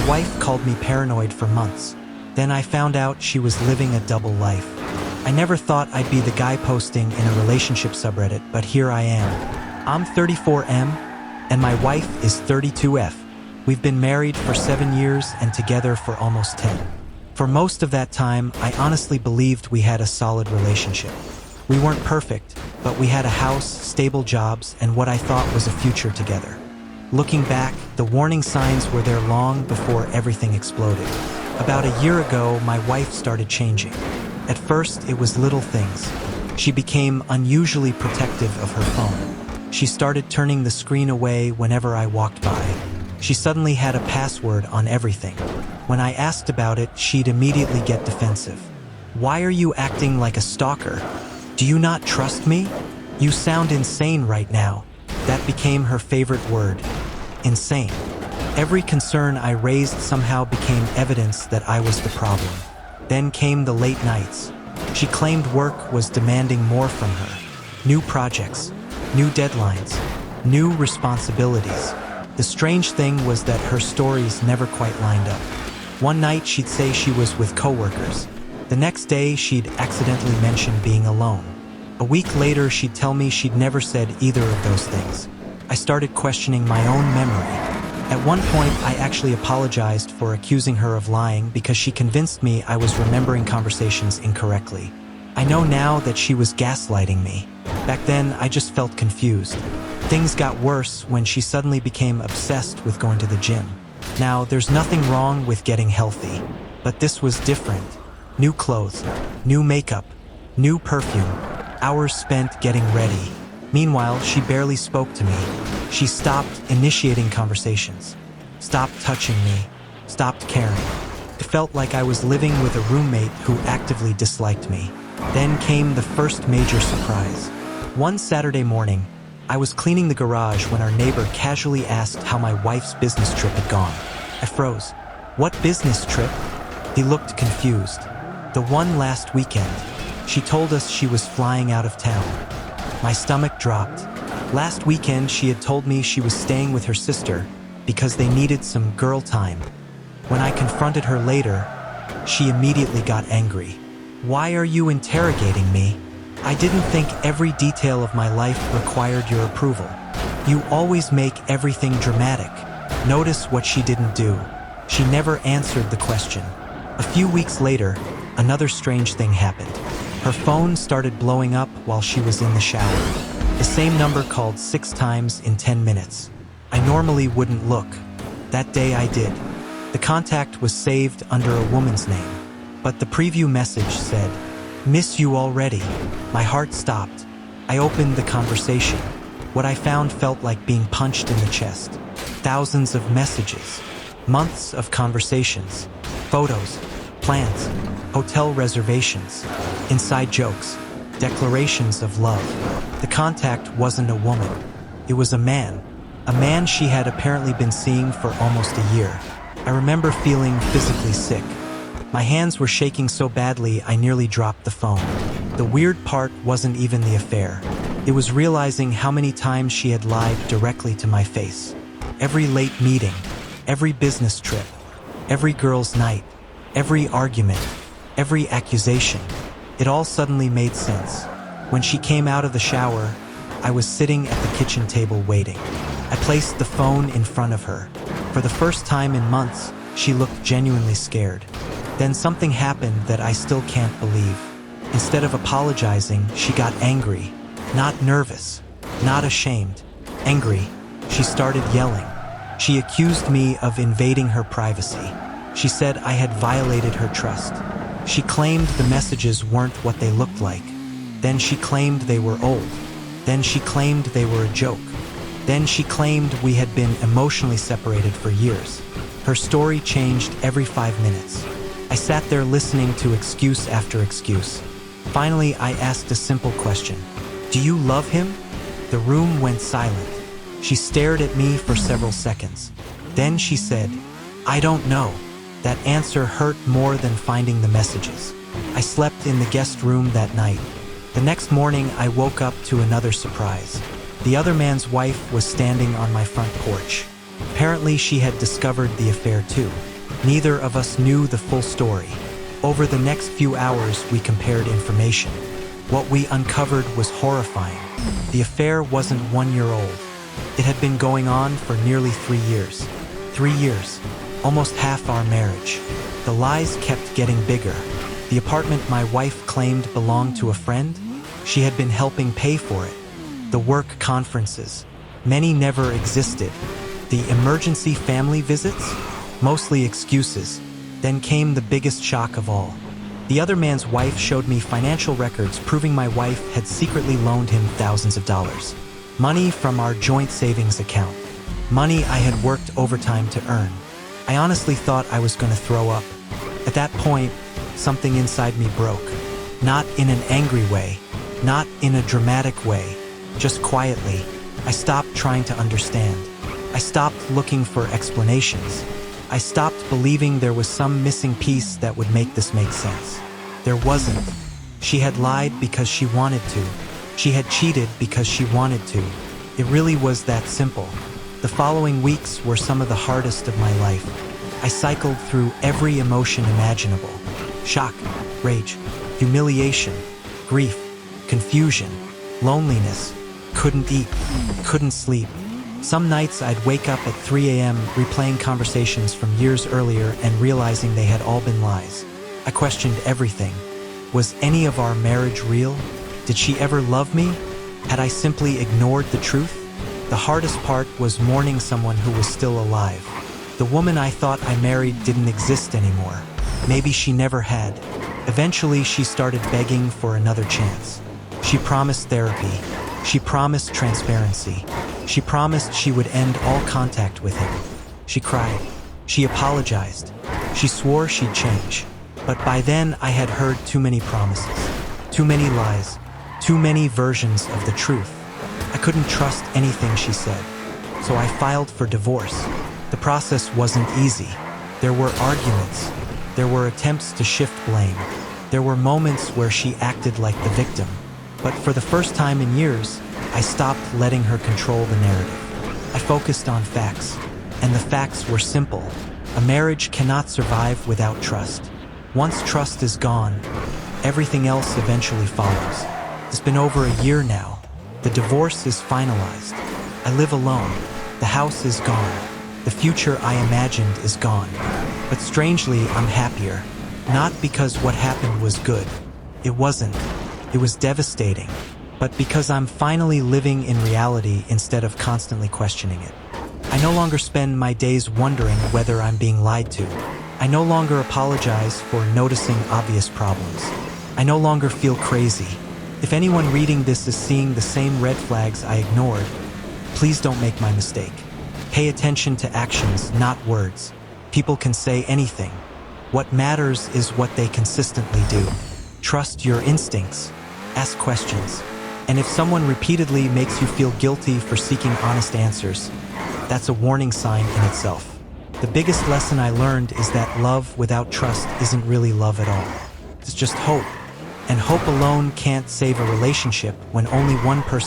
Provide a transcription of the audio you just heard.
wife called me paranoid for months. Then I found out she was living a double life. I never thought I'd be the guy posting in a relationship subreddit, but here I am. I'm 34M, and my wife is 32F. We've been married for 7 years and together for almost 10. For most of that time, I honestly believed we had a solid relationship. We weren't perfect, but we had a house, stable jobs, and what I thought was a future together. Looking back, the warning signs were there long before everything exploded. About a year ago, my wife started changing. At first, it was little things. She became unusually protective of her phone. She started turning the screen away whenever I walked by. She suddenly had a password on everything. When I asked about it, she'd immediately get defensive. "Why are you acting like a stalker? Do you not trust me? You sound insane right now." That became her favorite word. Insane. Every concern I raised somehow became evidence that I was the problem. Then came the late nights. She claimed work was demanding more from her. New projects, new deadlines, new responsibilities. The strange thing was that her stories never quite lined up. One night she'd say she was with coworkers. The next day she'd accidentally mention being alone. A week later she'd tell me she'd never said either of those things. I started questioning my own memory. At one point I actually apologized for accusing her of lying because she convinced me I was remembering conversations incorrectly. I know now that she was gaslighting me. Back then I just felt confused. Things got worse when she suddenly became obsessed with going to the gym. Now, there's nothing wrong with getting healthy, but this was different. New clothes, new makeup, new perfume, hours spent getting ready. Meanwhile, she barely spoke to me. She stopped initiating conversations, stopped touching me, stopped caring. It felt like I was living with a roommate who actively disliked me. Then came the first major surprise. One Saturday morning, I was cleaning the garage when our neighbor casually asked how my wife's business trip had gone. I froze. "What business trip?" He looked confused. "The one last weekend. She told us she was flying out of town." My stomach dropped. Last weekend, she had told me she was staying with her sister because they needed some girl time. When I confronted her later, she immediately got angry. "Why are you interrogating me? I didn't think every detail of my life required your approval. You always make everything dramatic." Notice what she didn't do. She never answered the question. A few weeks later, another strange thing happened. Her phone started blowing up while she was in the shower. The same number called 6 times in 10 minutes. I normally wouldn't look. That day I did. The contact was saved under a woman's name, but the preview message said, "Miss you already." My heart stopped. I opened the conversation. What I found felt like being punched in the chest. Thousands of messages, months of conversations, photos, plans, hotel reservations, inside jokes, declarations of love. The contact wasn't a woman. It was a man she had apparently been seeing for almost a year. I remember feeling physically sick. My hands were shaking so badly I nearly dropped the phone. The weird part wasn't even the affair. It was realizing how many times she had lied directly to my face. Every late meeting, every business trip, every girls' night, every argument, every accusation. It all suddenly made sense. When she came out of the shower, I was sitting at the kitchen table waiting. I placed the phone in front of her. For the first time in months, she looked genuinely scared. Then something happened that I still can't believe. Instead of apologizing, she got angry. Not nervous, not ashamed, angry. She started yelling. She accused me of invading her privacy. She said I had violated her trust. She claimed the messages weren't what they looked like. Then she claimed they were old. Then she claimed they were a joke. Then she claimed we had been emotionally separated for years. Her story changed every 5 minutes. I sat there listening to excuse after excuse. Finally, I asked a simple question. "Do you love him?" The room went silent. She stared at me for several seconds. Then she said, "I don't know." That answer hurt more than finding the messages. I slept in the guest room that night. The next morning, I woke up to another surprise. The other man's wife was standing on my front porch. Apparently, she had discovered the affair too. Neither of us knew the full story. Over the next few hours, we compared information. What we uncovered was horrifying. The affair wasn't 1 year old. It had been going on for nearly 3 years. 3 years, almost half our marriage. The lies kept getting bigger. The apartment my wife claimed belonged to a friend, she had been helping pay for it. The work conferences, many never existed. The emergency family visits, mostly excuses. Then came the biggest shock of all. The other man's wife showed me financial records proving my wife had secretly loaned him thousands of dollars. Money from our joint savings account. Money I had worked overtime to earn. I honestly thought I was going to throw up. At that point, something inside me broke. Not in an angry way, not in a dramatic way, just quietly. I stopped trying to understand. I stopped looking for explanations. I stopped believing there was some missing piece that would make this make sense. There wasn't. She had lied because she wanted to. She had cheated because she wanted to. It really was that simple. The following weeks were some of the hardest of my life. I cycled through every emotion imaginable. Shock, rage, humiliation, grief, confusion, loneliness. Couldn't eat, couldn't sleep. Some nights I'd wake up at 3 a.m. replaying conversations from years earlier and realizing they had all been lies. I questioned everything. Was any of our marriage real? Did she ever love me? Had I simply ignored the truth? The hardest part was mourning someone who was still alive. The woman I thought I married didn't exist anymore. Maybe she never had. Eventually, she started begging for another chance. She promised therapy. She promised transparency. She promised she would end all contact with him. She cried. She apologized. She swore she'd change. But by then, I had heard too many promises, too many lies, too many versions of the truth. I couldn't trust anything she said. So I filed for divorce. The process wasn't easy. There were arguments. There were attempts to shift blame. There were moments where she acted like the victim. But for the first time in years, I stopped letting her control the narrative. I focused on facts, and the facts were simple. A marriage cannot survive without trust. Once trust is gone, everything else eventually follows. It's been over a year now. The divorce is finalized. I live alone. The house is gone. The future I imagined is gone. But strangely, I'm happier. Not because what happened was good. It wasn't. It was devastating. But because I'm finally living in reality instead of constantly questioning it. I no longer spend my days wondering whether I'm being lied to. I no longer apologize for noticing obvious problems. I no longer feel crazy. If anyone reading this is seeing the same red flags I ignored, please don't make my mistake. Pay attention to actions, not words. People can say anything. What matters is what they consistently do. Trust your instincts. Ask questions. And if someone repeatedly makes you feel guilty for seeking honest answers, that's a warning sign in itself. The biggest lesson I learned is that love without trust isn't really love at all. It's just hope. And hope alone can't save a relationship when only one person